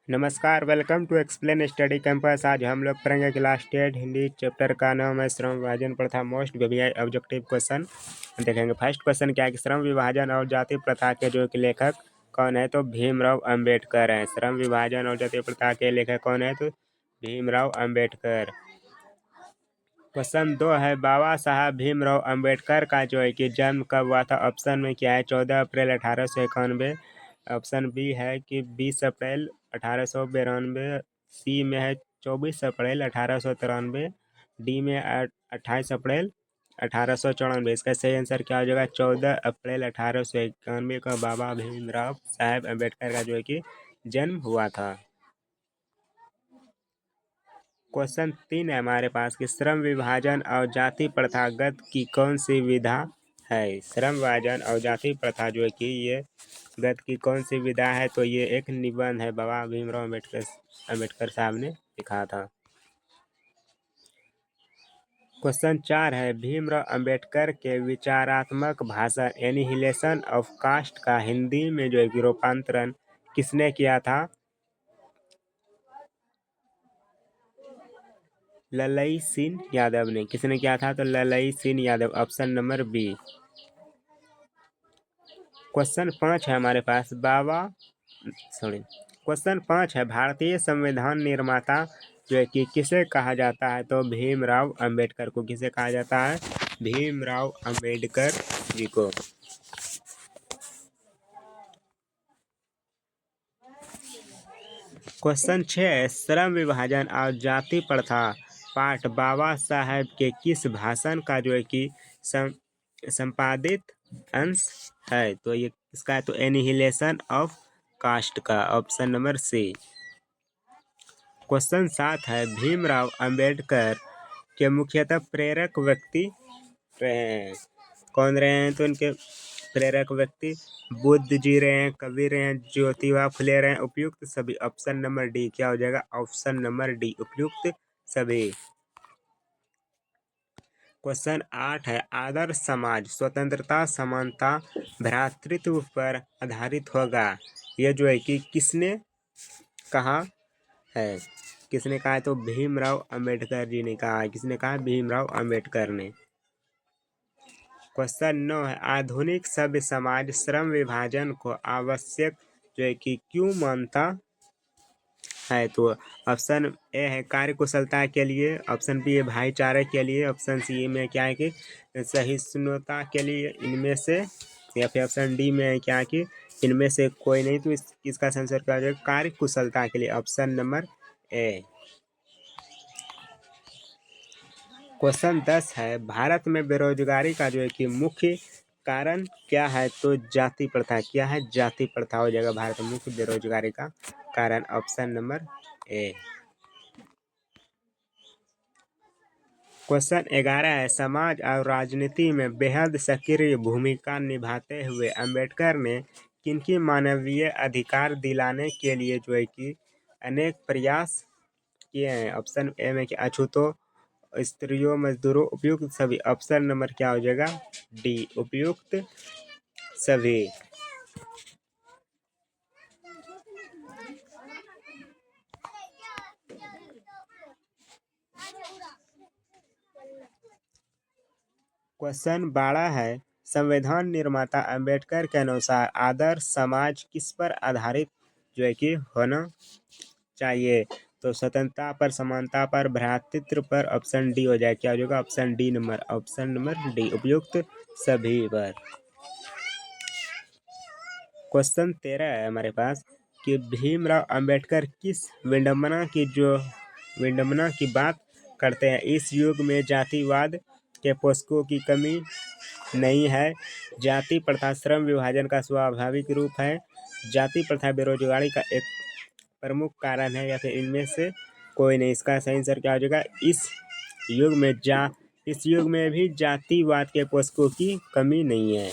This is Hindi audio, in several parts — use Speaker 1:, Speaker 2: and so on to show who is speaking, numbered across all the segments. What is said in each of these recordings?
Speaker 1: नमस्कार, welcome to explain study campus. आज हम लोग पढ़ेंगे क्लास 10 हिंदी चैप्टर का नाम है श्रम विभाजन प्रथा। मोस्ट वीवीआई ऑब्जेक्टिव क्वेश्चन देखेंगे। फर्स्ट क्वेश्चन क्या है कि श्रम विभाजन और जाति प्रथा के जो कि लेखक कौन है, तो भीमराव अंबेडकर हैं। श्रम विभाजन और जाति प्रथा के लेखक कौन है, तो भीमराव अंबेडकर। क्वेश्चन 2 है बाबा साहब भीमराव अंबेडकर का जो है कि जन्म कब हुआ था। ऑप्शन में क्या है, 14 अप्रैल 1891। ऑप्शन बी है कि 20 अप्रैल 1892। सी में है 24 अप्रैल 1893। डी में 28 अप्रैल 1894। इसका सही आंसर क्या हो जाएगा, 14 अप्रैल 1891 को बाबा भीमराव साहब अम्बेडकर का जो है कि जन्म हुआ था। क्वेश्चन 3 है हमारे पास कि श्रम विभाजन और जाति प्रथागत की कौन सी विधा है। श्रम विभाजन और जाति प्रथा जो है कि ये गत की कौन सी विधा है, तो ये एक निबंध है, बाबा भीमराव अम्बेडकर साहब ने लिखा था। क्वेश्चन 4 है भीमराव अंबेडकर के विचारात्मक भाषण एनिहिलेशन ऑफ कास्ट का हिंदी में जो है रूपांतरण किसने किया था। ललई सिंह यादव ने। किसने किया था, तो Lalai Singh Yadav. Option number B. Question 5 है हमारे पास क्वेश्चन 5 है भारतीय संविधान निर्माता जो है कि किसे कहा जाता है, तो भीमराव अंबेडकर को। किसे कहा जाता है, भीमराव अंबेडकर जी को। क्वेश्चन 6 है श्रम विभाजन और जाति प्रथा पाठ बाबा साहेब के किस भाषण का जो है कि संपादित अंश है, तो ये किसका है, तो एनिहिलेशन ऑफ कास्ट का। Option number C. क्वेश्चन 7 है भीमराव अंबेडकर के मुख्यतः प्रेरक व्यक्ति रहे हैं। कौन रहे हैं, तो इनके प्रेरक व्यक्ति बुद्ध जी रहे हैं, कवि रहे हैं, ज्योतिबा फुले रहे हैं, उपयुक्त सभी। ऑप्शन नंबर डी क्या हो जाएगा, ऑप्शन नंबर डी उपयुक्त सभी। क्वेश्चन 8 है आदर्श समाज स्वतंत्रता समानता भ्रातृत्व पर आधारित होगा। यह जो है कि किसने कहा है, किसने कहा है, तो भीमराव अंबेडकर जी ने कहा है। किसने कहा, भीमराव अंबेडकर ने। क्वेश्चन 9 है आधुनिक सभ्य समाज श्रम विभाजन को आवश्यक जो है कि क्यों मानता है, तो ऑप्शन ए है कार्य कुशलता के लिए। ऑप्शन बी है भाईचारे के लिए। ऑप्शन सी में क्या है कि सहिष्णुता के लिए, इनमें से। या फिर ऑप्शन डी में क्या है कि इनमें से कोई नहीं, तो इसका आंसर क्या हो जाएगा, कार्य कुशलता के लिए। Option number A. क्वेश्चन 10 है भारत में बेरोजगारी का जो है कि मुख्य कारण क्या है, तो जाति प्रथा। क्या है, जाति प्रथा हो जाएगा भारत में मुख्य बेरोजगारी का कारण। Option number A. क्वेश्चन 11 है समाज और राजनीति में बेहद सक्रिय भूमिका निभाते हुए अंबेडकर ने किनकी मानवीय अधिकार दिलाने के लिए जो है कि अनेक प्रयास किए हैं। ऑप्शन ए में कि अछूतों, स्त्रियों, मजदूरों, उपयुक्त सभी। ऑप्शन नंबर क्या हो जाएगा, डी उपयुक्त सभी। क्वेश्चन 12 है संविधान निर्माता अंबेडकर के अनुसार आदर्श समाज किस पर आधारित जो है कि होना चाहिए, तो स्वतंत्रता पर, समानता पर, भ्रातृत्व पर। ऑप्शन डी हो जाए, क्या हो जाएगा, option D number. Option number D उपयुक्त सभी पर। क्वेश्चन 13 है हमारे पास कि भीमराव अंबेडकर किस विडंबना की बात करते हैं। इस युग में जातिवाद के पोषकों की कमी नहीं है। जाति प्रथा श्रम विभाजन का स्वाभाविक रूप है। जाति प्रथा बेरोजगारी का एक प्रमुख कारण है, या फिर इनमें से कोई नहीं। इसका सही आंसर क्या हो जाएगा, इस युग में भी जातिवाद के पोषकों की कमी नहीं है।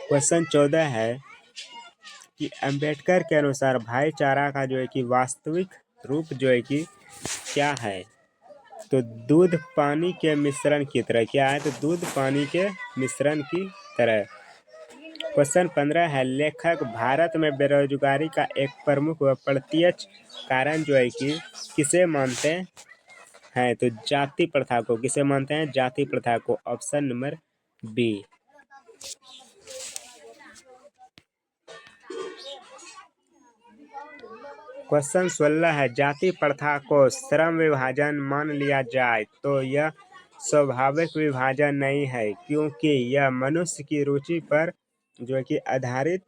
Speaker 1: क्वेश्चन 14 है कि अंबेडकर के अनुसार भाईचारा का जो है कि वास्तविक रूप जो है कि क्या है, तो दूध पानी के मिश्रण की तरह। क्या है, तो दूध पानी के मिश्रण की तरह। क्वेश्चन 15 है, लेखक भारत में बेरोजगारी का एक प्रमुख व प्रत्यक्ष कारण जो है कि किसे मानते हैं? तो जाति प्रथा को। किसे मानते हैं? जाति प्रथा को। Option number B. क्वेश्चन 16 है, जाति प्रथा को श्रम विभाजन मान लिया जाए तो यह स्वाभाविक विभाजन नहीं है, क्योंकि यह मनुष्य की रुचि पर जो है कि आधारित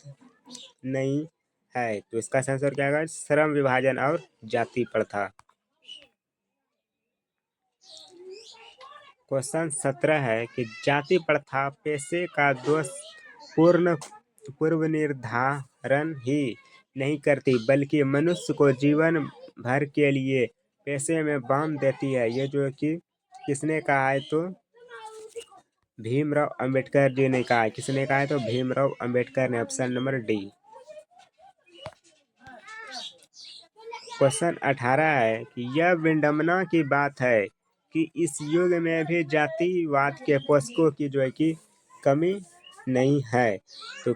Speaker 1: नहीं है। तो इसका आंसर क्या होगा? श्रम विभाजन और जाति प्रथा। क्वेश्चन 17 है कि जाति प्रथा पेशे का दोष पूर्व निर्धारण ही नहीं करती, बल्कि मनुष्य को जीवन भर के लिए पेशे में बांध देती है। ये जो है कि किसने कहा है? तो भीमराव अंबेडकर जी ने कहा है। किसने कहा है? तो भीमराव अंबेडकर ने। Option number D. क्वेश्चन 18 है कि यह विडंबना की बात है कि इस युग में भी जातिवाद के पोषकों की जो है कि कमी नहीं है। तो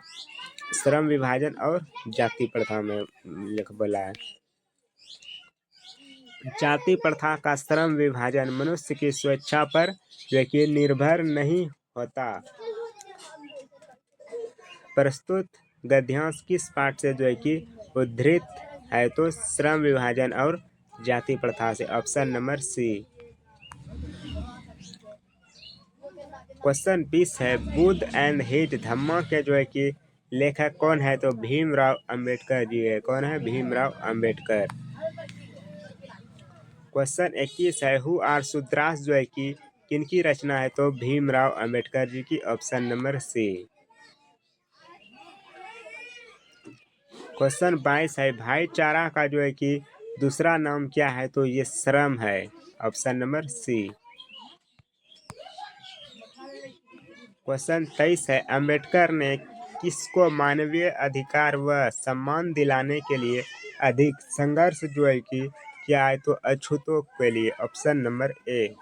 Speaker 1: श्रम विभाजन और जाति प्रथा में लिख बोला है। जाति प्रथा का श्रम विभाजन मनुष्य की स्वेच्छा पर जो है कि निर्भर नहीं होता। प्रस्तुत गद्यांश किस पाठ से जो है कि उद्धृत है? तो श्रम विभाजन और जाति प्रथा से। Option number C. क्वेश्चन 20 है, बुद्ध एंड हिज धम्मा के जो है कि लेखक कौन है? तो भीमराव अंबेडकर जी है। कौन है? भीमराव अंबेडकर। क्वेश्चन 21 है, हु आर शूद्रास जो है कि किनकी रचना है? तो भीमराव अंबेडकर जी की। Option number C. क्वेश्चन 22 है, भाईचारा का जो है कि दूसरा नाम क्या है? तो ये श्रम है। Option number C. क्वेश्चन 23 है, अंबेडकर ने किसको मानवीय अधिकार व सम्मान दिलाने के लिए अधिक संघर्ष जो है कि किया है? तो अछूतों के लिए। Option number A.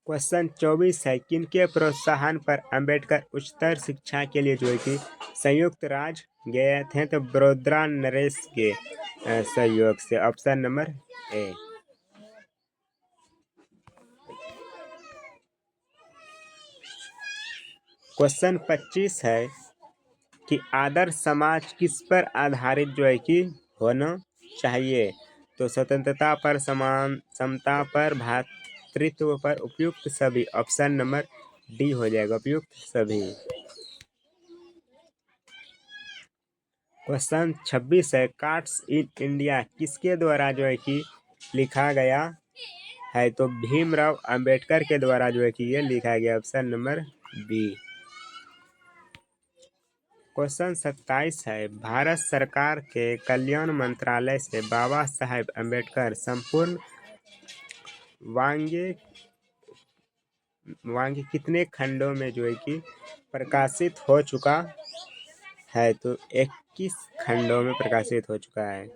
Speaker 1: क्वेश्चन 24 है, किनके प्रोत्साहन पर अंबेडकर उच्चतर शिक्षा के लिए जो है कि संयुक्त राज्य गए थे? तो बड़ोदरा नरेश के सहयोग से। Option number A. क्वेश्चन 25 है कि आदर्श समाज किस पर आधारित जो है कि होना चाहिए? तो स्वतंत्रता पर, समान समता पर, भ्रातृत्व पर, उपयुक्त सभी। ऑप्शन नंबर डी हो जाएगा, उपयुक्त सभी। क्वेश्चन 26 है, कार्ड्स इन इंडिया किसके द्वारा जो है कि लिखा गया है? तो भीमराव अंबेडकर के द्वारा जो है कि ये लिखा गया। Option number B. क्वेश्चन 27 है, भारत सरकार के कल्याण मंत्रालय से बाबा साहेब अंबेडकर संपूर्ण वांगे कितने खंडों में जो है कि प्रकाशित हो चुका है? तो 21 खंडों में प्रकाशित हो चुका है।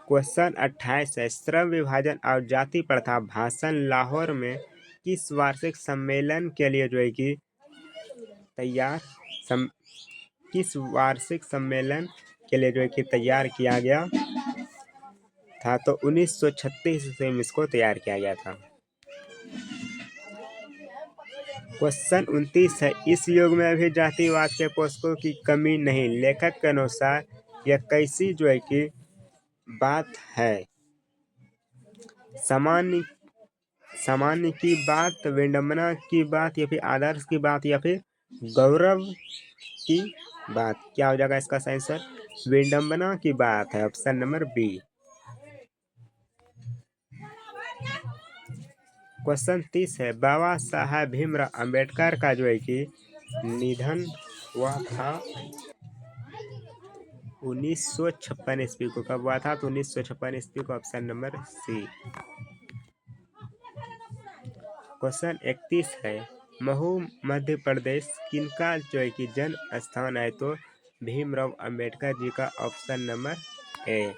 Speaker 1: क्वेश्चन 28 है, श्रम विभाजन और जाति प्रथा भाषण लाहौर में किस वार्षिक सम्मेलन के लिए जो है कि किस वार्षिक सम्मेलन के लिए जो है कि तैयार किया गया था? तो 1936 से इसको तैयार किया गया था। क्वेश्चन 29 है, इस युग में भी जातिवाद के पोषकों की कमी नहीं, लेखक के अनुसार यह कैसी जो है कि बात है? सामान्य की बात, विडंबना की बात, या फिर आदर्श की बात, या फिर गौरव की बात? क्या हो जाएगा इसका सही आंसर? विडंबना की बात है। Option number B. क्वेश्चन 30 है, बाबा साहब भीमराव अंबेडकर का जो है कि निधन हुआ था 1956 ईस्वी को। कब हुआ था? तो 1956 ईस्वी को। Option number C. क्वेश्चन 31 है, महू मध्य प्रदेश किनका जो है कि जन्म स्थान है? तो भीमराव अंबेडकर जी का। Option number A.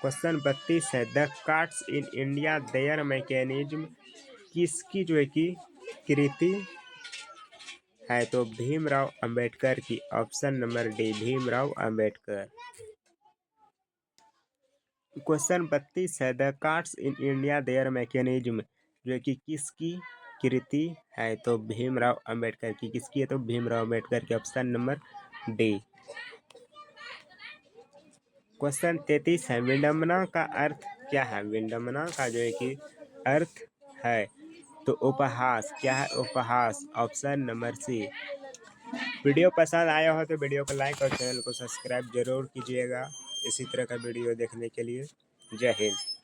Speaker 1: क्वेश्चन 32 है, the cards in India there mechanism किसकी जो है कि कृति है? तो भीमराव अंबेडकर की। Option number D, Bhimrao Ambedkar. Question 32 है, the cards in India there mechanism जो है कि किसकी कृति है? तो भीमराव अंबेडकर की। किसकी है? तो भीमराव अंबेडकर की। Option number D. क्वेश्चन 33 है, विडंबना का अर्थ क्या है? विडंबना का जो है कि अर्थ है तो उपहास। क्या है? उपहास। ऑप्शन नंबर सी। वीडियो पसंद आया हो तो वीडियो को लाइक और चैनल को सब्सक्राइब जरूर कीजिएगा इसी तरह का वीडियो देखने के लिए। जय हिंद।